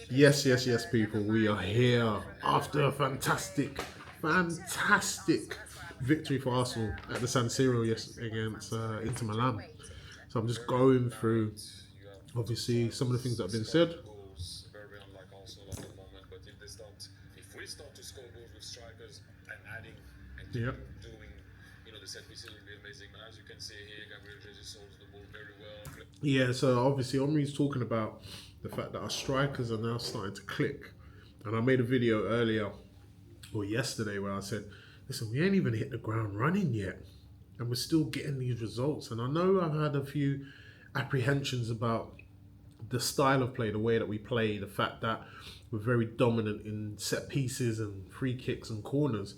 Yes, people. We are here after a fantastic victory for Arsenal at the San Siro against Inter Milan. So I'm just going through, obviously, some of the things that have been said. Yeah. Yeah, so obviously Omri's talking about the fact that our strikers are now starting to click. And I made a video earlier or yesterday where I said, listen, we ain't even hit the ground running yet. And we're still getting these results. And I know I've had a few apprehensions about the style of play, the way that we play, the fact that we're very dominant in set pieces and free kicks and corners.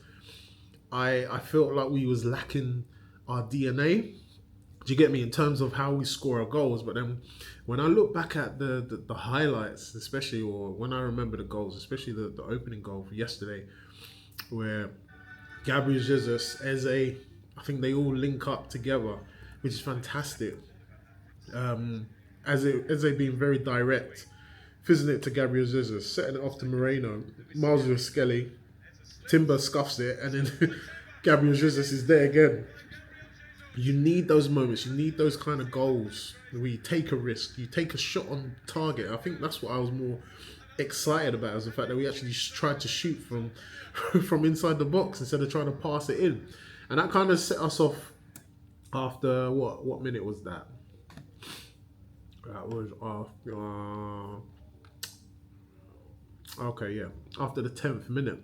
I felt like we was lacking our DNA. Do you get me, in terms of how we score our goals? But then when I look back at the highlights, especially, or when I remember the goals, especially the opening goal for yesterday, where Gabriel Jesus, Eze, I think they all link up together, which is fantastic. Eze being very direct, fizzing it to Gabriel Jesus, setting it off to Moreno, Miles with Skelly, Timber scuffs it, and then Gabriel Jesus is there again. You need those moments. You need those kind of goals where you take a risk, you take a shot on target. I think that's what I was more excited about, is the fact that we actually tried to shoot from from inside the box instead of trying to pass it in, and that kind of set us off. After what minute was that? That was okay, yeah, after the 10th minute.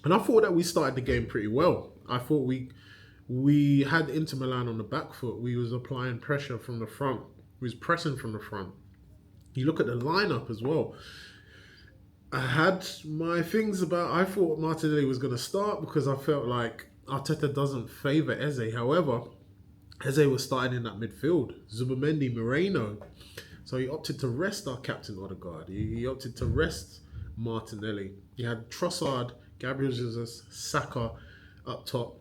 And I thought that we started the game pretty well. I thought we had Inter Milan on the back foot. We was applying pressure from the front. We was pressing from the front. You look at the lineup as well. I had my things about, I thought Martinelli was going to start because I felt like Arteta doesn't favour Eze. However, Eze was starting in that midfield. Zubamendi, Moreno. So he opted to rest our captain Odegaard. He opted to rest Martinelli. He had Trossard, Gabriel Jesus, Saka up top.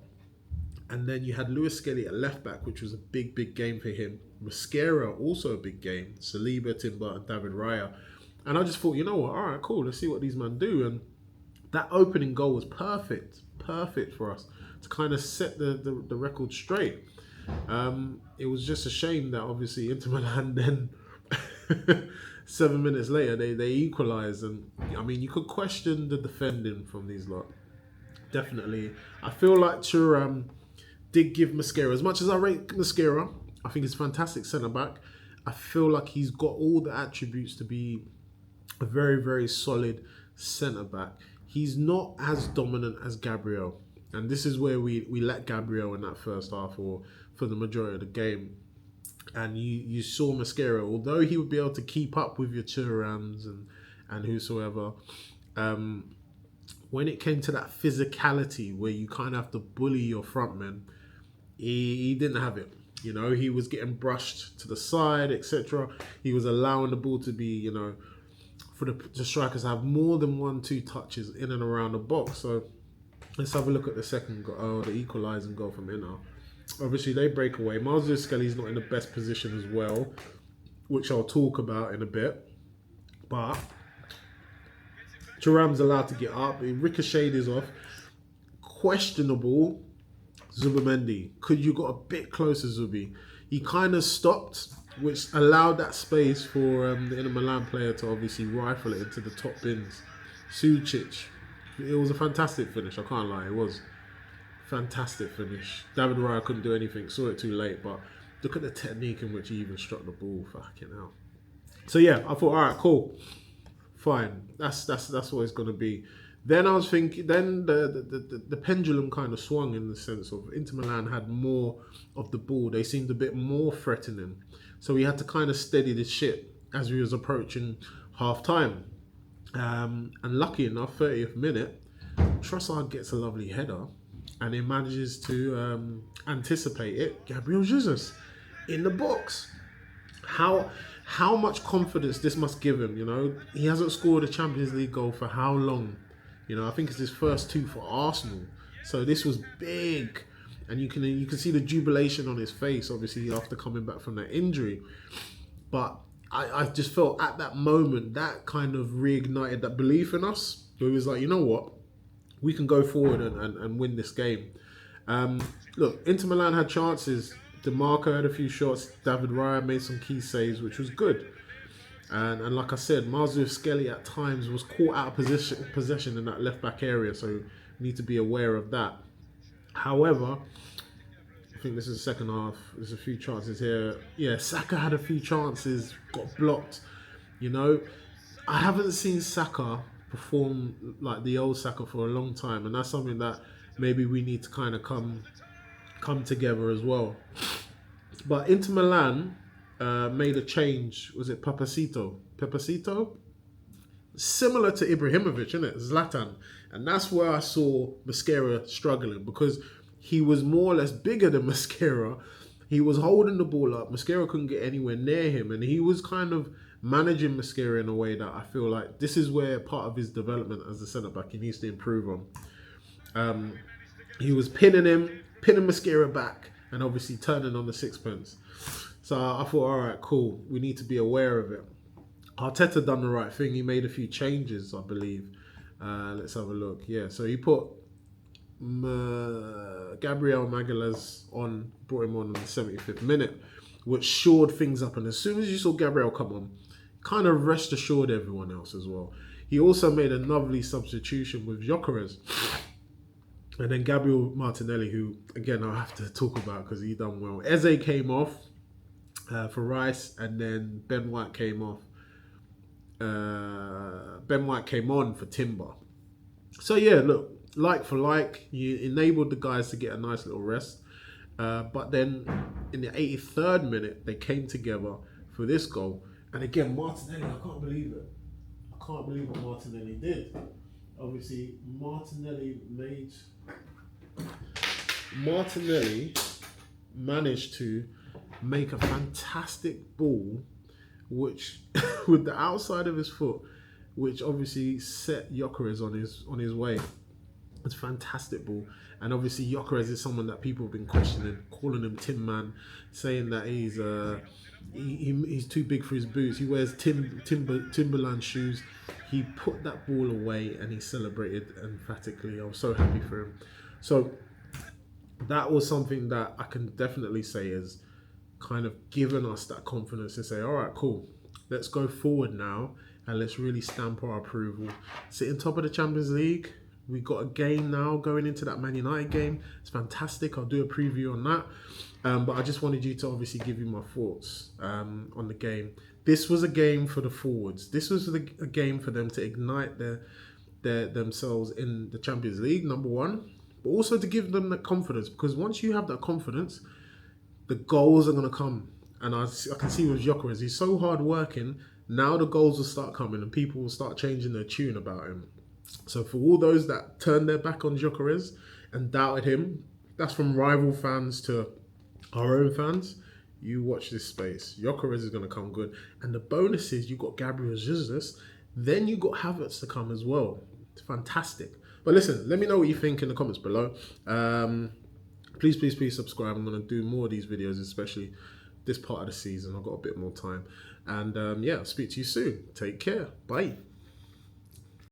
And then you had Lewis Skelly at left back, which was a big game for him. Mosquera, also a big game. Saliba, Timber, and David Raya. And I just thought, you know what? All right, cool. Let's see what these men do. And that opening goal was perfect for us to kind of set the record straight. It was just a shame that obviously Inter Milan then 7 minutes later they equalised. And I mean, you could question the defending from these lot. Definitely. I feel like Thuram did give Mosquera, as much as I rate Mosquera, I think he's a fantastic centre-back. I feel like he's got all the attributes to be a very solid centre-back. He's not as dominant as Gabriel. And this is where we let Gabriel in that first half, or for the majority of the game. And you saw Mosquera, although he would be able to keep up with your Thurams and whosoever, when it came to that physicality where you kind of have to bully your frontmen, he didn't have it. You know, he was getting brushed to the side, etc. He was allowing the ball to be, you know, for the strikers to have more than 1-2 touches in and around the box. So let's have a look at the second goal, the equalising goal from Inter. Obviously, they break away. Miles Skelly's not in the best position as well, which I'll talk about in a bit. But Thuram's allowed to get up. It ricocheted is off. Questionable Zubamendi. Could you got a bit closer, Zubi? He kind of stopped, which allowed that space for the Inter Milan player to obviously rifle it into the top bins. Sucic. It was a fantastic finish, I can't lie. It was fantastic finish. David Raya couldn't do anything, saw it too late, but look at the technique in which he even struck the ball. Fucking hell. So yeah, I thought, all right, cool, fine. That's what it's gonna be. Then I was thinking, then the pendulum kind of swung in the sense of Inter Milan had more of the ball. They seemed a bit more threatening, so we had to kind of steady the ship as we was approaching half time. And lucky enough, 30th minute, Trossard gets a lovely header, and he manages to anticipate it. Gabriel Jesus in the box. How much confidence this must give him, you know? He hasn't scored a Champions League goal for how long? You know, I think it's his first 2 for Arsenal. So this was big. And you can see the jubilation on his face, obviously, after coming back from that injury. But I just felt at that moment that kind of reignited that belief in us. It was like, you know what, we can go forward and win this game. Um, Look, Inter Milan had chances. DeMarco had a few shots. David Raya made some key saves, which was good. And like I said, Marzu Skelly at times was caught out of possession in that left back area, so we need to be aware of that. However, I think this is the second half. There's a few chances here. Yeah, Saka had a few chances, got blocked. You know, I haven't seen Saka perform like the old Saka for a long time, and that's something that maybe we need to kind of come together as well. But Inter Milan made a change. Was it Papacito? Papacito? Similar to Ibrahimovic, isn't it? Zlatan. And that's where I saw Mosquera struggling because he was more or less bigger than Mosquera. He was holding the ball up. Mosquera couldn't get anywhere near him. And he was kind of managing Mosquera in a way that I feel like this is where part of his development as a centre-back he needs to improve on. He was pinning Mosquera back, and obviously turning on the sixpence. So I thought, all right, cool. We need to be aware of it. Arteta done the right thing. He made a few changes, I believe. Let's have a look. Yeah, so he put Gabriel Magalhaes on, brought him on the 75th minute, which shored things up. And as soon as you saw Gabriel come on, kind of rest assured everyone else as well. He also made a lovely substitution with Gyökeres. And then Gabriel Martinelli, who, again, I'll have to talk about because he done well. Eze came off for Rice, and then Ben White came off. Ben White came on for Timber. So, yeah, look, like for like, you enabled the guys to get a nice little rest. But then in the 83rd minute, they came together for this goal. And again, Martinelli, I can't believe it. I can't believe what Martinelli did. Obviously, Martinelli managed to make a fantastic ball, which with the outside of his foot, which obviously set Gyökeres on his way. It's a fantastic ball. And obviously Gyökeres is someone that people have been questioning, calling him Tin Man, saying that he's too big for his boots. He wears Timberland shoes. He put that ball away and he celebrated emphatically. I was so happy for him. So that was something that I can definitely say has kind of given us that confidence to say, all right, cool, let's go forward now and let's really stamp our approval. Sitting top of the Champions League. We got a game now going into that Man United game. It's fantastic. I'll do a preview on that. But I just wanted you to obviously give you my thoughts on the game. This was a game for the forwards. This was a game for them to ignite themselves in the Champions League, number one. But also to give them that confidence. Because once you have that confidence, the goals are going to come. And I can see with Gyökeres, he's so hard working. Now the goals will start coming and people will start changing their tune about him. So for all those that turned their back on Gyökeres and doubted him, that's from rival fans to our own fans, you watch this space. Gyökeres is going to come good. And the bonus is you got Gabriel Jesus, then you got Havertz to come as well. It's fantastic. But listen, let me know what you think in the comments below. Please subscribe. I'm going to do more of these videos, especially this part of the season. I've got a bit more time. And yeah, I'll speak to you soon. Take care. Bye.